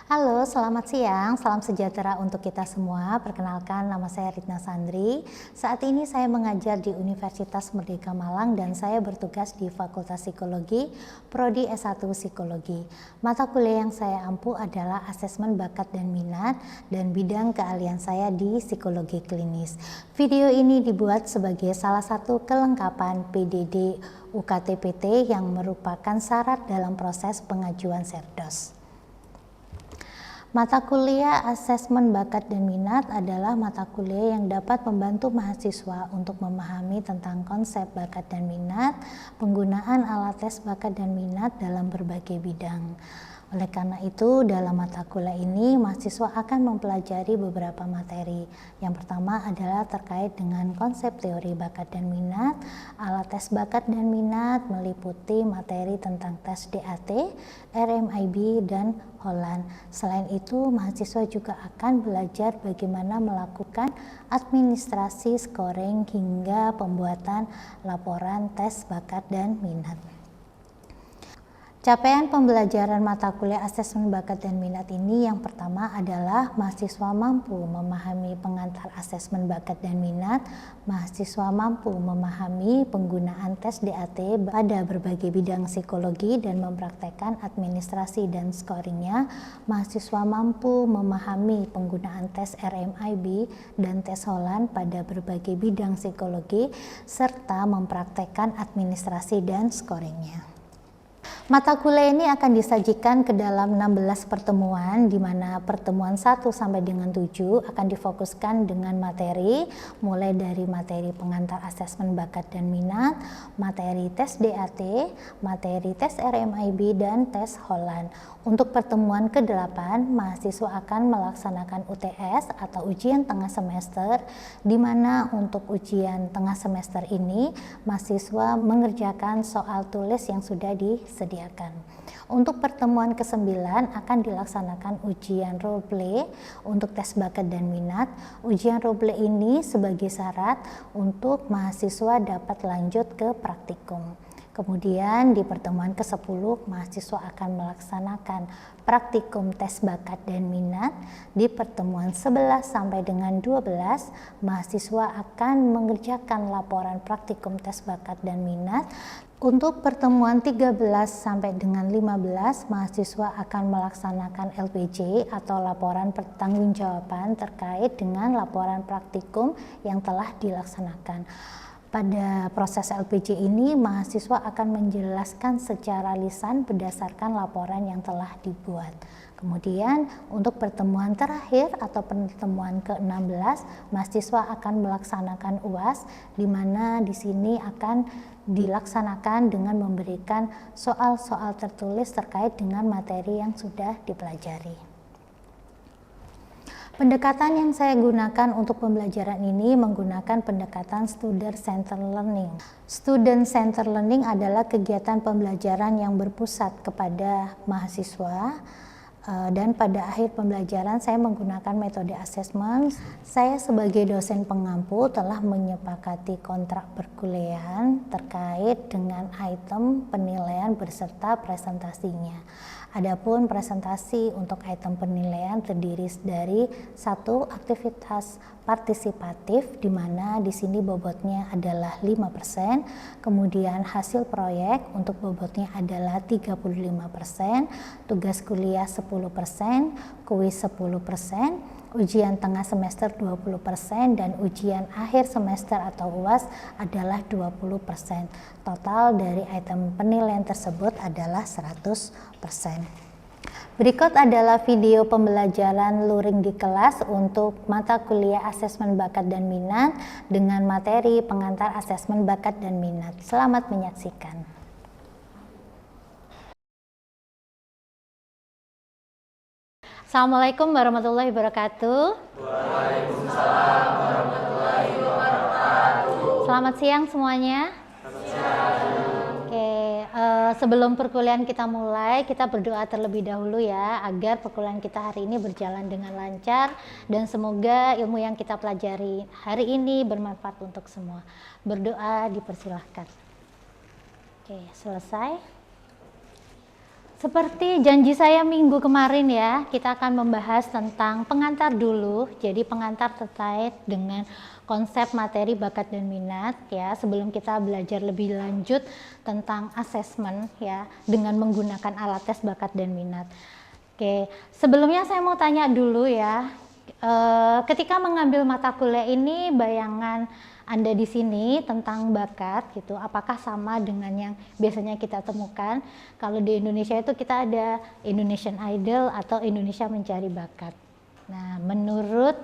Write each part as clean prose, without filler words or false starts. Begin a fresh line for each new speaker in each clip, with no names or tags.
Halo, selamat siang, salam sejahtera untuk kita semua. Perkenalkan, nama saya Ritna Sandri. Saat ini saya mengajar di Universitas Merdeka Malang dan saya bertugas di Fakultas Psikologi, Prodi S1 Psikologi. Mata kuliah yang saya ampu adalah asesmen bakat dan minat dan bidang keahlian saya di psikologi klinis. Video ini dibuat sebagai salah satu kelengkapan PDD UKT-PT yang merupakan syarat dalam proses pengajuan Serdos. Mata kuliah asesmen bakat dan minat adalah mata kuliah yang dapat membantu mahasiswa untuk memahami tentang konsep bakat dan minat, penggunaan alat tes bakat dan minat dalam berbagai bidang. Oleh karena itu, dalam mata kuliah ini mahasiswa akan mempelajari beberapa materi. Yang pertama adalah terkait dengan konsep teori bakat dan minat. Alat tes bakat dan minat meliputi materi tentang tes DAT, RMIB, dan Holland. Selain itu, mahasiswa juga akan belajar bagaimana melakukan administrasi scoring hingga pembuatan laporan tes bakat dan minat. Capaian pembelajaran mata kuliah asesmen bakat dan minat ini yang pertama adalah mahasiswa mampu memahami pengantar asesmen bakat dan minat, mahasiswa mampu memahami penggunaan tes DAT pada berbagai bidang psikologi dan mempraktekkan administrasi dan scoringnya, mahasiswa mampu memahami penggunaan tes RMIB dan tes Holland pada berbagai bidang psikologi, serta mempraktekkan administrasi dan scoringnya. Mata kuliah ini akan disajikan ke dalam 16 pertemuan, di mana pertemuan 1 sampai dengan 7 akan difokuskan dengan materi, mulai dari materi pengantar asesmen bakat dan minat, materi tes DAT, materi tes RMIB, dan tes Holland. Untuk pertemuan ke-8, mahasiswa akan melaksanakan UTS atau ujian tengah semester, di mana untuk ujian tengah semester ini, mahasiswa mengerjakan soal tulis yang sudah disediakan. Untuk pertemuan ke-9 akan dilaksanakan ujian role play untuk tes bakat dan minat. Ujian role play ini sebagai syarat untuk mahasiswa dapat lanjut ke praktikum. Kemudian di pertemuan ke-10 mahasiswa akan melaksanakan praktikum tes bakat dan minat. Di pertemuan 11 sampai dengan 12 mahasiswa akan mengerjakan laporan praktikum tes bakat dan minat. Untuk pertemuan 13 sampai dengan 15 mahasiswa akan melaksanakan LPJ atau laporan pertanggungjawaban terkait dengan laporan praktikum yang telah dilaksanakan. Pada proses LPJ ini, mahasiswa akan menjelaskan secara lisan berdasarkan laporan yang telah dibuat. Kemudian, untuk pertemuan terakhir atau pertemuan ke-16, mahasiswa akan melaksanakan UAS, di mana di sini akan dilaksanakan dengan memberikan soal-soal tertulis terkait dengan materi yang sudah dipelajari. Pendekatan yang saya gunakan untuk pembelajaran ini menggunakan pendekatan Student Centered Learning. Student Centered Learning adalah kegiatan pembelajaran yang berpusat kepada mahasiswa, dan pada akhir pembelajaran saya menggunakan metode asesmen. Saya sebagai dosen pengampu telah menyepakati kontrak perkuliahan terkait dengan item penilaian beserta presentasinya. Adapun presentasi untuk item penilaian terdiri dari satu aktivitas partisipatif, di mana di sini bobotnya adalah 5%, kemudian hasil proyek untuk bobotnya adalah 35%, tugas kuliah 10%, kuis 10%, ujian tengah semester 20%, dan ujian akhir semester atau UAS adalah 20%. Total dari item penilaian tersebut adalah 100%. Berikut adalah video pembelajaran luring di kelas untuk mata kuliah asesmen bakat dan minat dengan materi pengantar asesmen bakat dan minat. Selamat menyaksikan. Assalamualaikum warahmatullahi wabarakatuh.
Waalaikumsalam warahmatullahi wabarakatuh.
Selamat siang semuanya. Oke, sebelum perkuliahan kita mulai, kita berdoa terlebih dahulu ya, agar perkuliahan kita hari ini berjalan dengan lancar dan semoga ilmu yang kita pelajari hari ini bermanfaat untuk semua. Berdoa dipersilahkan. Oke, selesai. Seperti janji saya minggu kemarin ya, kita akan membahas tentang pengantar dulu. Jadi pengantar terkait dengan konsep materi bakat dan minat ya, sebelum kita belajar lebih lanjut tentang asesmen ya dengan menggunakan alat tes bakat dan minat. Oke, sebelumnya saya mau tanya dulu ya, ketika mengambil mata kuliah ini bayangan Anda di sini tentang bakat gitu, apakah sama dengan yang biasanya kita temukan? Kalau di Indonesia itu kita ada Indonesian Idol atau Indonesia Mencari Bakat. Nah, menurut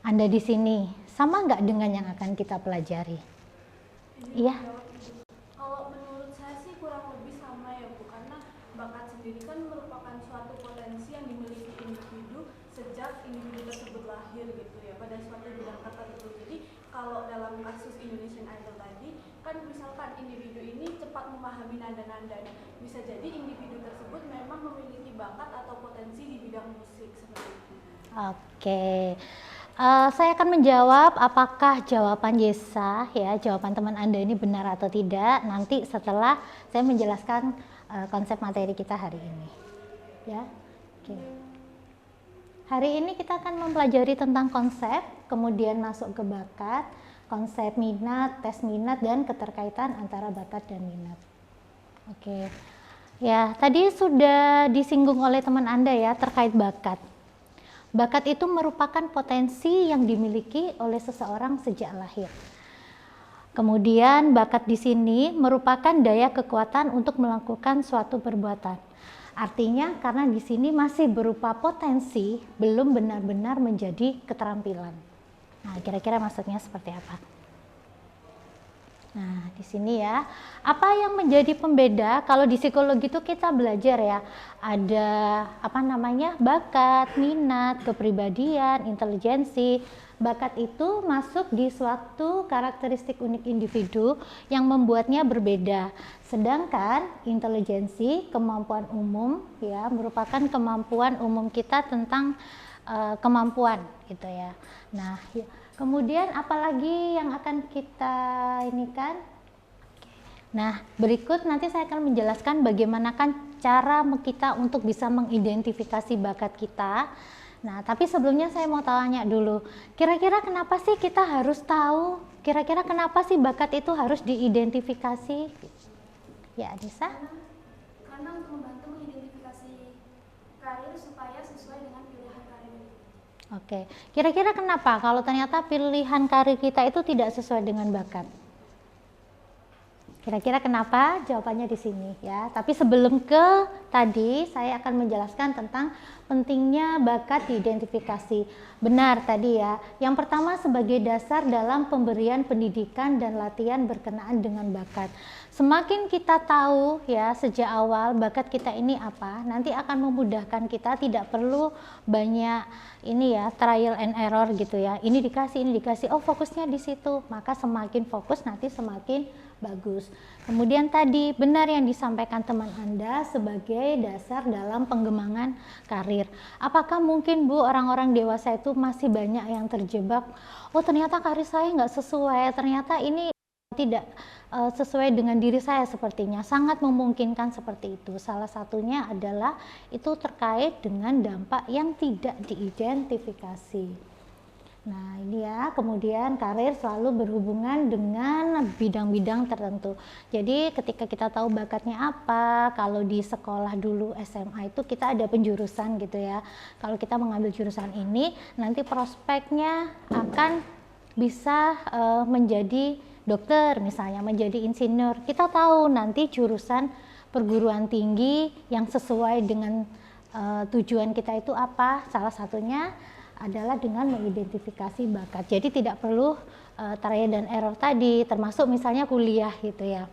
Anda di sini sama nggak dengan yang akan kita pelajari? Iya.
Kalau menurut saya sih kurang lebih sama ya Bu, karena bakat sendiri kan merupakan suatu potensi yang dimiliki individu sejak individu tersebut lahir gitu ya, pada suatu bidang tertentu. Jadi kalau dalam kasus Indonesian Idol tadi kan misalkan individu ini cepat memahami nada-nada, bisa jadi individu tersebut memang memiliki bakat atau potensi di bidang musik seperti itu.
Oke. Saya akan menjawab apakah jawaban Yesa ya, jawaban teman Anda ini benar atau tidak nanti setelah saya menjelaskan konsep materi kita hari ini. Ya. Oke. Hari ini kita akan mempelajari tentang konsep, kemudian masuk ke bakat, konsep minat, tes minat, dan keterkaitan antara bakat dan minat. Oke. Ya, tadi sudah disinggung oleh teman Anda ya terkait bakat. Bakat itu merupakan potensi yang dimiliki oleh seseorang sejak lahir. Kemudian bakat di sini merupakan daya kekuatan untuk melakukan suatu perbuatan. Artinya karena di sini masih berupa potensi, belum benar-benar menjadi keterampilan. Nah, kira-kira maksudnya seperti apa? Nah, di sini ya, apa yang menjadi pembeda kalau di psikologi itu kita belajar ya, ada apa namanya, bakat, minat, kepribadian, intelijensi. Bakat itu masuk di suatu karakteristik unik individu yang membuatnya berbeda. Sedangkan intelijensi, kemampuan umum ya, merupakan kemampuan umum kita tentang kemampuan gitu ya. Nah, kemudian apalagi yang akan kita ini kan? Nah, berikut nanti saya akan menjelaskan bagaimana kan cara kita untuk bisa mengidentifikasi bakat kita. Nah, tapi sebelumnya saya mau tanya dulu, kira-kira kenapa sih kita harus tahu? Kira-kira kenapa sih bakat itu harus diidentifikasi? Ya, Anissa?
Karena untuk membantu mengidentifikasi karir supaya sesuai dengan pilihan karir.
Oke, kira-kira kenapa kalau ternyata pilihan karir kita itu tidak sesuai dengan bakat? Kira-kira kenapa? Jawabannya di sini ya. Tapi sebelum ke tadi, saya akan menjelaskan tentang pentingnya bakat diidentifikasi. Benar tadi ya. Yang pertama sebagai dasar dalam pemberian pendidikan dan latihan berkenaan dengan bakat. Semakin kita tahu ya sejak awal bakat kita ini apa, nanti akan memudahkan kita, tidak perlu banyak ini ya trial and error gitu ya. Ini dikasih, oh fokusnya di situ. Maka semakin fokus nanti semakin bagus. Kemudian tadi benar yang disampaikan teman Anda sebagai dasar dalam pengembangan karir. Apakah mungkin Bu orang-orang dewasa itu masih banyak yang terjebak, oh ternyata karir saya nggak sesuai, ternyata ini tidak sesuai dengan diri saya sepertinya. Sangat memungkinkan seperti itu. Salah satunya adalah itu terkait dengan dampak yang tidak diidentifikasi. Nah ini ya, kemudian karir selalu berhubungan dengan bidang-bidang tertentu. Jadi ketika kita tahu bakatnya apa, kalau di sekolah dulu SMA itu kita ada penjurusan gitu ya. Kalau kita mengambil jurusan ini, nanti prospeknya akan bisa menjadi dokter misalnya, menjadi insinyur. Kita tahu nanti jurusan perguruan tinggi yang sesuai dengan tujuan kita itu apa. Salah satunya adalah dengan mengidentifikasi bakat. Jadi tidak perlu trial dan error tadi, termasuk misalnya kuliah gitu ya.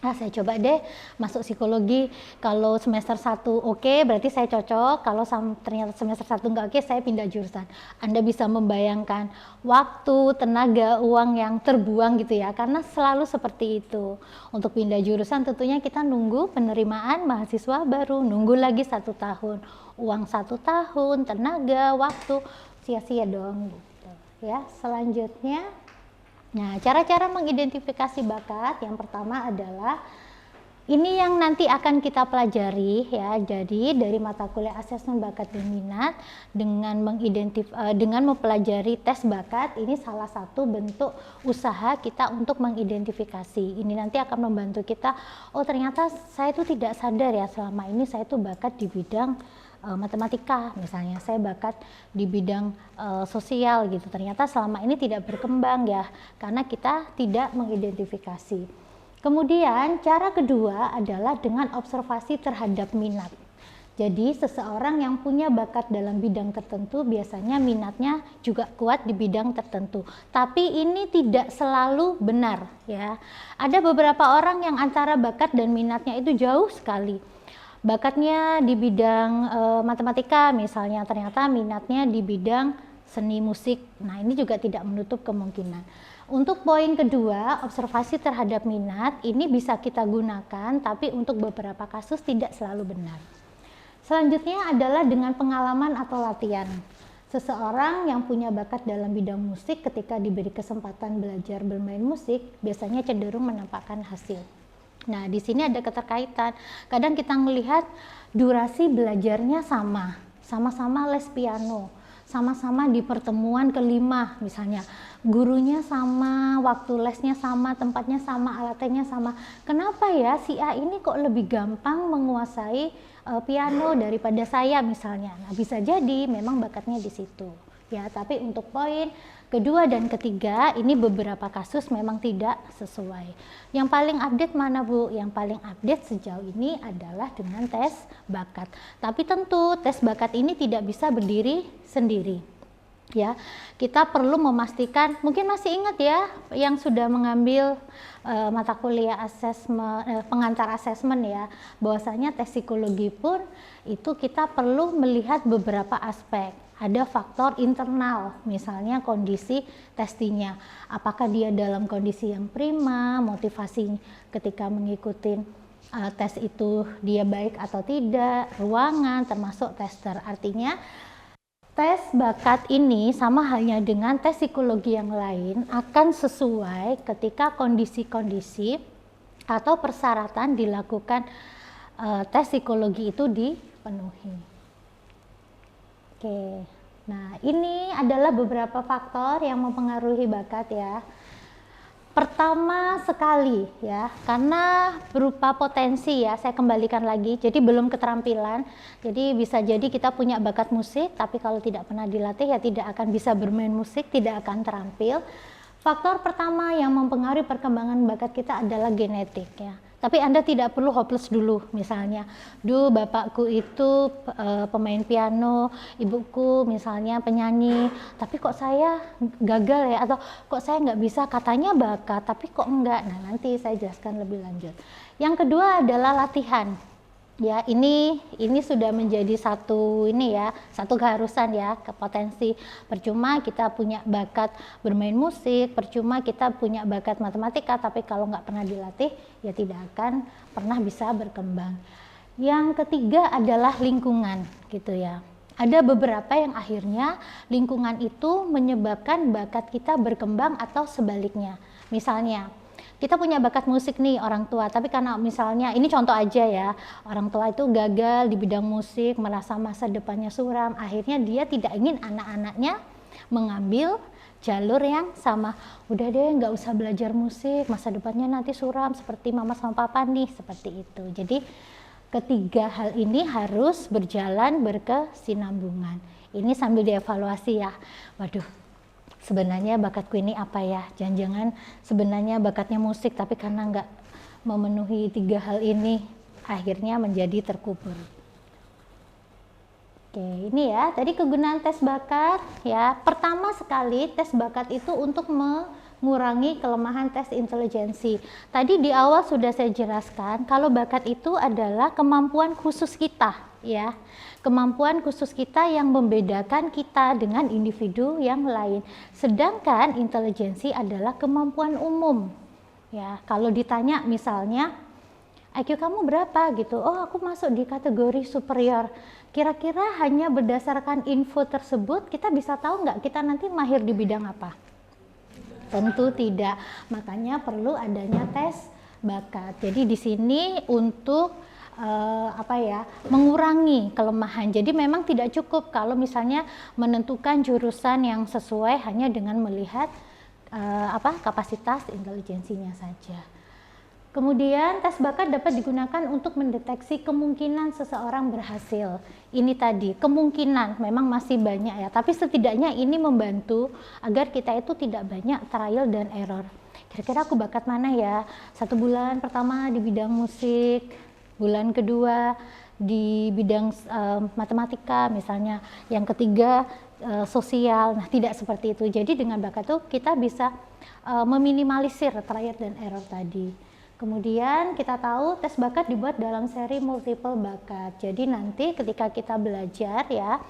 Saya coba deh masuk psikologi, kalau semester 1 oke, berarti saya cocok, kalau ternyata semester 1 enggak oke, saya pindah jurusan. Anda bisa membayangkan waktu, tenaga, uang yang terbuang gitu ya, karena selalu seperti itu. Untuk pindah jurusan tentunya kita nunggu penerimaan mahasiswa baru, nunggu lagi 1 tahun, uang 1 tahun, tenaga, waktu, sia-sia dong gitu ya. Selanjutnya, nah, cara-cara mengidentifikasi bakat yang pertama adalah Ini yang nanti akan kita pelajari ya. Jadi dari mata kuliah asesmen bakat dan minat dengan mempelajari tes bakat, ini salah satu bentuk usaha kita untuk mengidentifikasi. Ini nanti akan membantu kita, oh ternyata saya itu tidak sadar ya selama ini saya itu bakat di bidang matematika misalnya, saya bakat di bidang sosial gitu. Ternyata selama ini tidak berkembang ya karena kita tidak mengidentifikasi. Kemudian cara kedua adalah dengan observasi terhadap minat. Jadi seseorang yang punya bakat dalam bidang tertentu biasanya minatnya juga kuat di bidang tertentu. Tapi ini tidak selalu benar ya. Ada beberapa orang yang antara bakat dan minatnya itu jauh sekali. Bakatnya di bidang matematika misalnya, ternyata minatnya di bidang seni musik. Nah, ini juga tidak menutup kemungkinan. Untuk poin kedua, observasi terhadap minat ini bisa kita gunakan, tapi untuk beberapa kasus tidak selalu benar. Selanjutnya adalah dengan pengalaman atau latihan. Seseorang yang punya bakat dalam bidang musik ketika diberi kesempatan belajar bermain musik, biasanya cenderung menampakkan hasil. Nah, di sini ada keterkaitan. Kadang kita melihat durasi belajarnya sama-sama les piano, sama-sama di pertemuan kelima misalnya. Gurunya sama, waktu lesnya sama, tempatnya sama, alatnya sama. Kenapa ya si A ini kok lebih gampang menguasai piano daripada saya misalnya? Nah, bisa jadi memang bakatnya di situ. Ya, tapi untuk poin kedua dan ketiga ini beberapa kasus memang tidak sesuai. Yang paling update mana Bu? Yang paling update sejauh ini adalah dengan tes bakat. Tapi tentu tes bakat ini tidak bisa berdiri sendiri. Ya, kita perlu memastikan, mungkin masih ingat ya yang sudah mengambil mata kuliah pengantar asesmen ya, bahwasanya tes psikologi pun itu kita perlu melihat beberapa aspek. Ada faktor internal, misalnya kondisi testinya, apakah dia dalam kondisi yang prima, motivasi ketika mengikuti tes itu dia baik atau tidak, ruangan termasuk tester. Artinya tes bakat ini sama halnya dengan tes psikologi yang lain akan sesuai ketika kondisi-kondisi atau persyaratan dilakukan tes psikologi itu dipenuhi. Oke, nah ini adalah beberapa faktor yang mempengaruhi bakat ya. Pertama sekali ya, karena berupa potensi ya, saya kembalikan lagi, jadi belum keterampilan. Jadi bisa jadi kita punya bakat musik, tapi kalau tidak pernah dilatih ya tidak akan bisa bermain musik, tidak akan terampil. Faktor pertama yang mempengaruhi perkembangan bakat kita adalah genetik ya. Tapi Anda tidak perlu hopeless dulu, misalnya, bapakku itu pemain piano, ibuku misalnya penyanyi, tapi kok saya gagal ya, atau kok saya nggak bisa, katanya bakat, tapi kok enggak. Nah, nanti saya jelaskan lebih lanjut. Yang kedua adalah latihan. Ya, ini sudah menjadi satu keharusan ya, ke potensi. Percuma kita punya bakat bermain musik, percuma kita punya bakat matematika, tapi kalau nggak pernah dilatih ya tidak akan pernah bisa berkembang. Yang ketiga adalah lingkungan gitu ya. Ada beberapa yang akhirnya lingkungan itu menyebabkan bakat kita berkembang atau sebaliknya. Misalnya kita punya bakat musik nih orang tua, tapi karena misalnya, ini contoh aja ya, orang tua itu gagal di bidang musik, merasa masa depannya suram, akhirnya dia tidak ingin anak-anaknya mengambil jalur yang sama. Udah deh nggak usah belajar musik, masa depannya nanti suram seperti mama sama papa nih, seperti itu. Jadi ketiga hal ini harus berjalan berkesinambungan. Ini sambil dievaluasi ya, waduh, sebenarnya bakatku ini apa ya? Jangan-jangan sebenarnya bakatnya musik, tapi karena nggak memenuhi tiga hal ini, akhirnya menjadi terkubur. Oke, ini ya, tadi kegunaan tes bakat ya. Pertama sekali, tes bakat itu untuk mengurangi kelemahan tes intelijensi. Tadi di awal sudah saya jelaskan, kalau bakat itu adalah kemampuan khusus kita ya. Kemampuan khusus kita yang membedakan kita dengan individu yang lain. Sedangkan intelijensi adalah kemampuan umum. Ya, kalau ditanya misalnya IQ kamu berapa gitu, oh aku masuk di kategori superior. Kira-kira hanya berdasarkan info tersebut kita bisa tahu nggak kita nanti mahir di bidang apa? Tentu tidak. Makanya perlu adanya tes bakat. Jadi di sini untuk mengurangi kelemahan. Jadi memang tidak cukup kalau misalnya menentukan jurusan yang sesuai hanya dengan melihat kapasitas intelijensinya saja. Kemudian tes bakat dapat digunakan untuk mendeteksi kemungkinan seseorang berhasil. Ini tadi kemungkinan, memang masih banyak ya, tapi setidaknya ini membantu agar kita itu tidak banyak trial dan error. Kira-kira aku bakat mana ya? 1 bulan pertama di bidang musik, bulan kedua di bidang matematika misalnya, yang ketiga sosial. Nah, tidak seperti itu. Jadi dengan bakat itu kita bisa meminimalisir trial dan error tadi. Kemudian kita tahu tes bakat dibuat dalam seri multiple bakat. Jadi nanti ketika kita belajar ya,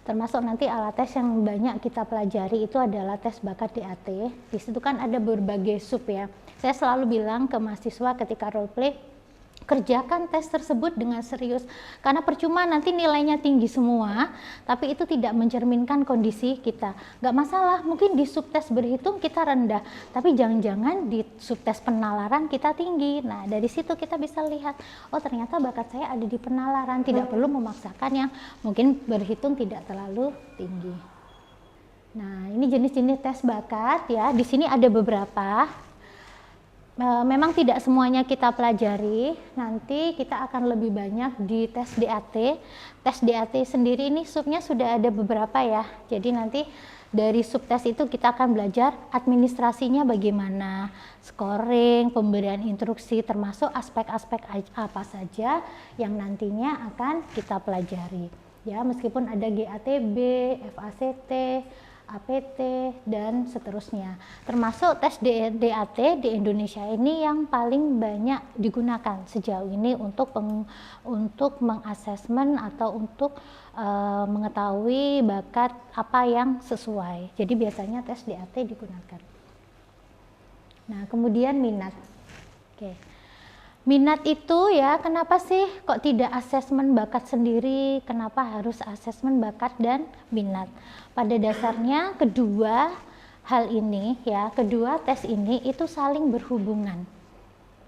termasuk nanti alat tes yang banyak kita pelajari itu adalah tes bakat DAT. Di situ kan ada berbagai sub ya. Saya selalu bilang ke mahasiswa ketika role play, kerjakan tes tersebut dengan serius, karena percuma nanti nilainya tinggi semua tapi itu tidak mencerminkan kondisi kita. Nggak masalah, mungkin di subtes berhitung kita rendah, tapi jangan-jangan di subtes penalaran kita tinggi. Nah, dari situ kita bisa lihat, oh ternyata bakat saya ada di penalaran, tidak perlu memaksakan yang mungkin berhitung tidak terlalu tinggi. Nah, ini jenis-jenis tes bakat ya. Di sini ada beberapa. Memang tidak semuanya kita pelajari, nanti kita akan lebih banyak di tes DAT. Tes DAT sendiri ini subnya sudah ada beberapa ya, jadi nanti dari subtes itu kita akan belajar administrasinya bagaimana, scoring, pemberian instruksi, termasuk aspek-aspek apa saja yang nantinya akan kita pelajari. Ya, meskipun ada GATB, FACT, APT, dan seterusnya. Termasuk tes DAT di Indonesia ini yang paling banyak digunakan sejauh ini untuk mengasesmen atau untuk mengetahui bakat apa yang sesuai. Jadi biasanya tes DAT digunakan. Nah, kemudian minat. Oke. Minat itu ya, kenapa sih kok tidak asesmen bakat sendiri? Kenapa harus asesmen bakat dan minat? Pada dasarnya kedua hal ini ya, kedua tes ini itu saling berhubungan.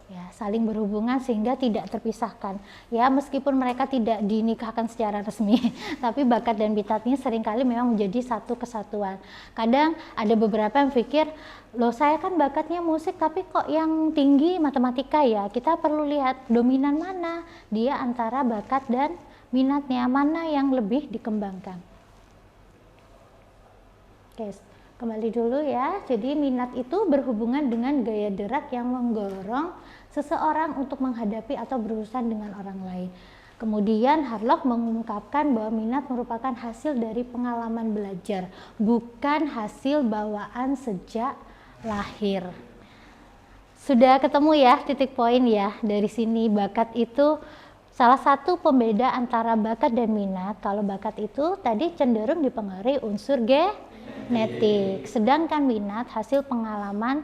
Ya, saling berhubungan sehingga tidak terpisahkan. Ya, meskipun mereka tidak dinikahkan secara resmi, tapi bakat dan minat ini seringkali memang menjadi satu kesatuan. Kadang ada beberapa yang pikir, loh saya kan bakatnya musik tapi kok yang tinggi matematika ya. Kita perlu lihat dominan mana dia antara bakat dan minatnya, mana yang lebih dikembangkan. Oke, kembali dulu ya. Jadi minat itu berhubungan dengan gaya gerak yang mendorong seseorang untuk menghadapi atau berurusan dengan orang lain. Kemudian Harlock mengungkapkan bahwa minat merupakan hasil dari pengalaman belajar, bukan hasil bawaan sejak lahir. Sudah ketemu ya titik poin ya dari sini. Bakat itu salah satu pembeda antara bakat dan minat. Kalau bakat itu tadi cenderung dipengaruhi unsur genetik, sedangkan minat hasil pengalaman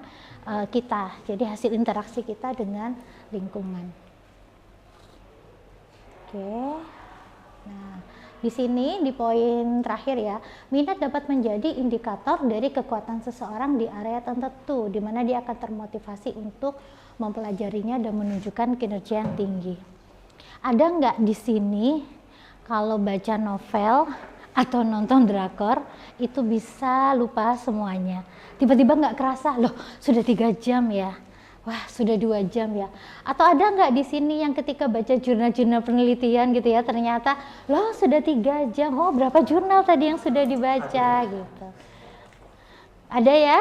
kita, jadi hasil interaksi kita dengan lingkungan. Oke. Nah, di sini di poin terakhir ya, minat dapat menjadi indikator dari kekuatan seseorang di area tertentu, di mana dia akan termotivasi untuk mempelajarinya dan menunjukkan kinerja yang tinggi. Ada nggak di sini kalau baca novel atau nonton drakor itu bisa lupa semuanya, tiba-tiba nggak kerasa, loh sudah 3 jam ya, wah sudah 2 jam ya. Atau ada nggak di sini yang ketika baca jurnal-jurnal penelitian gitu ya, ternyata loh sudah 3 jam, oh berapa jurnal tadi yang sudah dibaca gitu. Ada ya.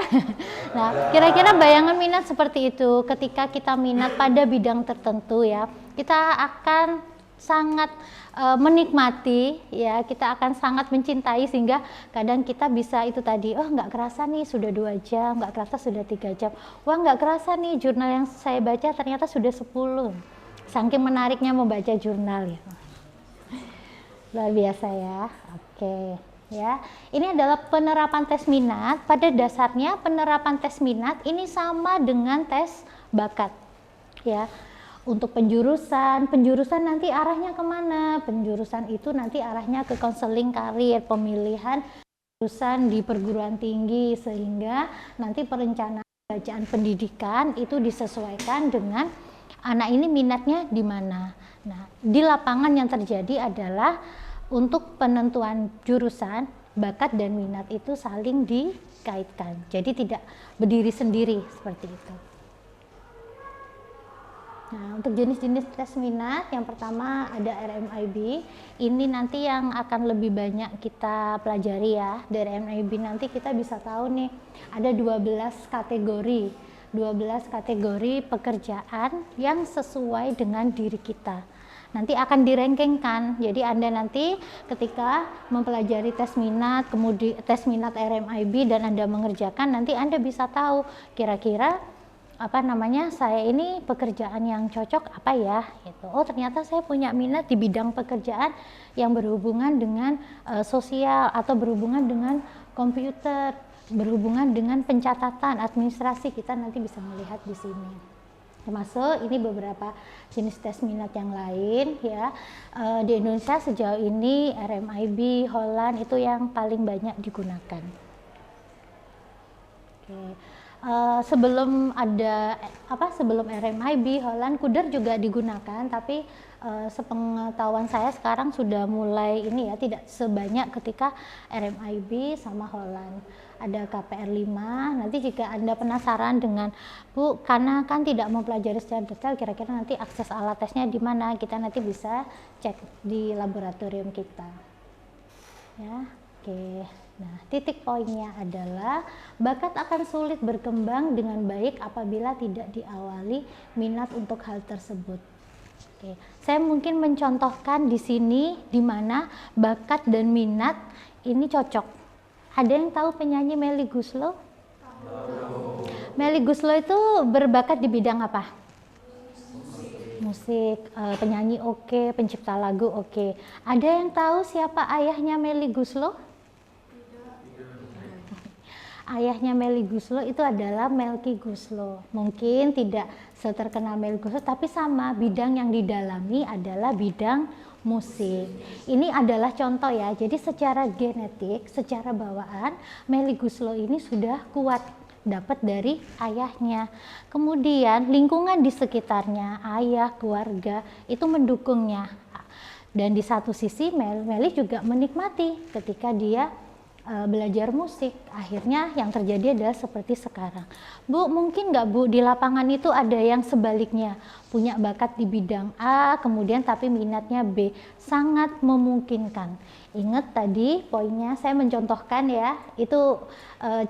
Nah, kira-kira bayangan minat seperti itu. Ketika kita minat pada bidang tertentu ya, kita akan sangat menikmati ya, kita akan sangat mencintai sehingga kadang kita bisa itu tadi, oh nggak kerasa nih sudah 2 jam, nggak kerasa sudah 3 jam, wah nggak kerasa nih jurnal yang saya baca ternyata sudah 10, saking menariknya membaca jurnal ya. Luar biasa ya. Oke ya, ini adalah penerapan tes minat. Pada dasarnya penerapan tes minat ini sama dengan tes bakat ya. Untuk penjurusan nanti arahnya kemana? Penjurusan itu nanti arahnya ke konseling karir, pemilihan jurusan di perguruan tinggi, sehingga nanti perencanaan bacaan pendidikan itu disesuaikan dengan anak ini minatnya di mana. Nah, di lapangan yang terjadi adalah untuk penentuan jurusan, bakat dan minat itu saling dikaitkan. Jadi tidak berdiri sendiri seperti itu. Nah, untuk jenis-jenis tes minat, yang pertama ada RMIB. Ini nanti yang akan lebih banyak kita pelajari ya. Dari RMIB nanti kita bisa tahu nih, ada 12 kategori. 12 kategori pekerjaan yang sesuai dengan diri kita. Nanti akan dirankingkan. Jadi Anda nanti ketika mempelajari tes minat, kemudian tes minat RMIB dan Anda mengerjakan, nanti Anda bisa tahu kira-kira saya ini pekerjaan yang cocok apa ya gitu. Oh, ternyata saya punya minat di bidang pekerjaan yang berhubungan dengan sosial atau berhubungan dengan komputer, berhubungan dengan pencatatan administrasi. Kita nanti bisa melihat di sini. Termasuk ini beberapa jenis tes minat yang lain ya. Di Indonesia sejauh ini RMIB, Holland itu yang paling banyak digunakan. Oke. Sebelum RMIB, Holland, Kuder juga digunakan, tapi sepengetahuan saya sekarang sudah mulai ini ya, tidak sebanyak ketika RMIB sama Holland. Ada KPR 5. Nanti jika Anda penasaran dengan Bu, karena kan tidak mempelajari secara detail, kira-kira nanti akses alat tesnya di mana, kita nanti bisa cek di laboratorium kita ya. Oke. Nah, titik poinnya adalah bakat akan sulit berkembang dengan baik apabila tidak diawali minat untuk hal tersebut. Oke, saya mungkin mencontohkan di sini di mana bakat dan minat ini cocok. Ada yang tahu penyanyi Melly Goeslaw? Melly Goeslaw itu berbakat di bidang apa? Musik, penyanyi oke, pencipta lagu oke. Ada yang tahu siapa ayahnya Melly Goeslaw? Ayahnya Melly Goeslaw itu adalah Melky Goeslaw. Mungkin tidak seterkenal Melly Goeslaw, tapi sama, bidang yang didalami adalah bidang musik. Ini adalah contoh ya. Jadi secara genetik, secara bawaan, Melly Goeslaw ini sudah kuat, dapat dari ayahnya. Kemudian lingkungan di sekitarnya, ayah, keluarga itu mendukungnya. Dan di satu sisi Melly juga menikmati ketika dia belajar musik. Akhirnya yang terjadi adalah seperti sekarang. Bu, mungkin nggak Bu di lapangan itu ada yang sebaliknya, punya bakat di bidang A kemudian tapi minatnya B? Sangat memungkinkan. Ingat tadi poinnya saya mencontohkan ya, itu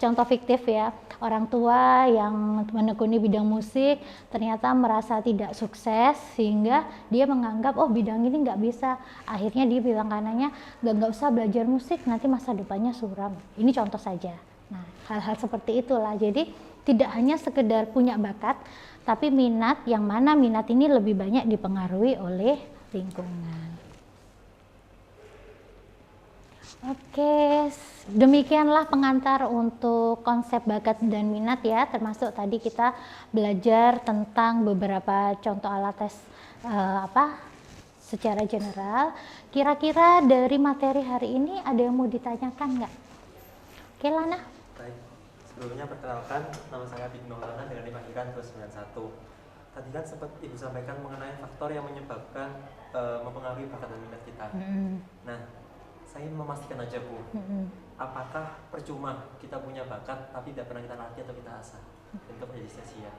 contoh fiktif ya. Orang tua yang menekuni bidang musik ternyata merasa tidak sukses sehingga dia menganggap oh bidang ini nggak bisa. Akhirnya dia bilang ke anaknya nggak usah belajar musik, nanti masa depannya suram. Ini contoh saja. Nah, hal-hal seperti itulah. Jadi tidak hanya sekedar punya bakat, tapi minat, yang mana minat ini lebih banyak dipengaruhi oleh lingkungan. Oke, demikianlah pengantar untuk konsep bakat dan minat ya, termasuk tadi kita belajar tentang beberapa contoh alat tes secara general. Kira-kira dari materi hari ini ada yang mau ditanyakan nggak? Oke, Lana.
Baik, sebelumnya perkenalkan, nama saya Ibnu Lana dengan dipanggilkan 291. Tadi kan sempat Ibu sampaikan mengenai faktor yang menyebabkan mempengaruhi bakat dan minat kita. Nah, saya ingin memastikan aja Bu, apakah percuma kita punya bakat tapi tidak pernah kita latih atau kita asah untuk menjadi sia-sia?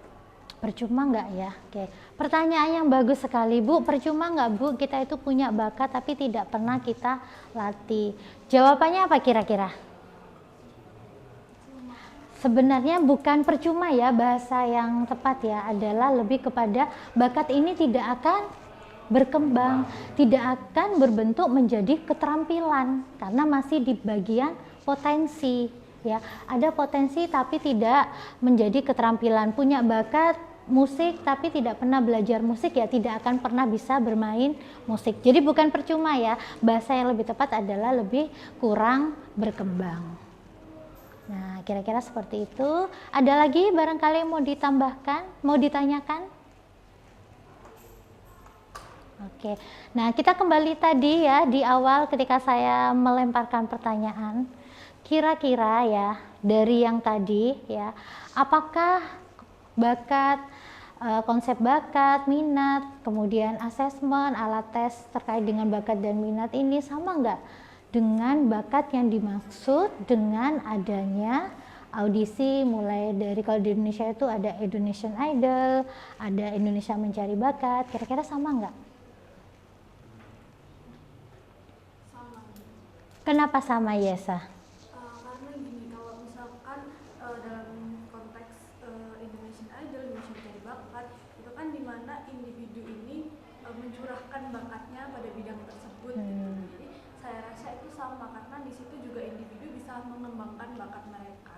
Percuma nggak ya? Oke, pertanyaan yang bagus sekali Bu. Percuma nggak Bu kita itu punya bakat tapi tidak pernah kita latih? Jawabannya apa kira-kira? Sebenarnya bukan percuma ya, bahasa yang tepat ya adalah lebih kepada bakat ini tidak akan berkembang, tidak akan berbentuk menjadi keterampilan karena masih di bagian potensi ya. Ada potensi tapi tidak menjadi keterampilan. Punya bakat musik tapi tidak pernah belajar musik ya tidak akan pernah bisa bermain musik. Jadi bukan percuma ya, bahasa yang lebih tepat adalah lebih kurang berkembang. Nah, kira-kira seperti itu. Ada lagi barangkali yang mau ditambahkan, mau ditanyakan? Oke, nah kita kembali tadi ya di awal ketika saya melemparkan pertanyaan. kira-kira ya dari yang tadi ya, apakah bakat, konsep bakat, minat, kemudian asesmen, alat tes terkait dengan bakat dan minat ini sama nggak dengan bakat yang dimaksud dengan adanya audisi, mulai dari kalau di Indonesia itu ada Indonesian Idol, ada Indonesia Mencari Bakat, kira-kira sama nggak?
Sama.
Kenapa sama, Yesa?
Karena gini, kalau misalkan dalam konteks Indonesian Idol, Indonesia Mencari Bakat, itu kan dimana individu ini mencurahkan bakatnya pada bidang tersebut. Gitu. Jadi saya rasa itu sama karena di situ juga individu bisa mengembangkan bakat mereka.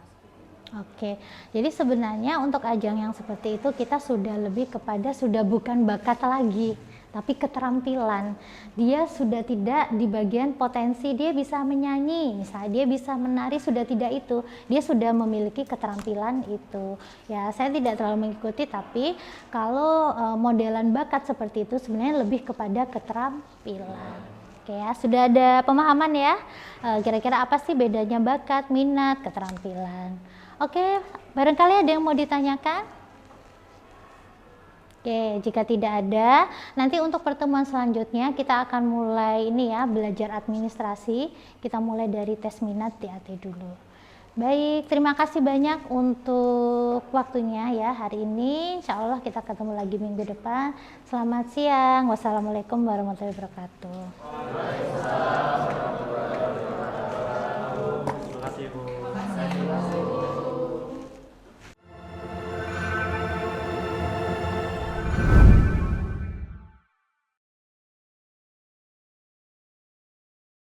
Oke, jadi sebenarnya untuk ajang yang seperti itu kita sudah lebih kepada sudah bukan bakat lagi, tapi keterampilan. Dia sudah tidak di bagian potensi, dia bisa menyanyi, misalnya dia bisa menari, sudah tidak itu. Dia sudah memiliki keterampilan itu. Ya, saya tidak terlalu mengikuti, tapi kalau modelan bakat seperti itu sebenarnya lebih kepada keterampilan. Oke ya, sudah ada pemahaman ya, kira-kira apa sih bedanya bakat, minat, keterampilan. Oke, barangkali ada yang mau ditanyakan? Oke, jika tidak ada, nanti untuk pertemuan selanjutnya kita akan mulai ini ya, belajar administrasi. Kita mulai dari tes minat DAT dulu. Baik, terima kasih banyak untuk waktunya ya hari ini. Insya Allah kita ketemu lagi minggu depan. Selamat siang. Wassalamualaikum warahmatullahi wabarakatuh.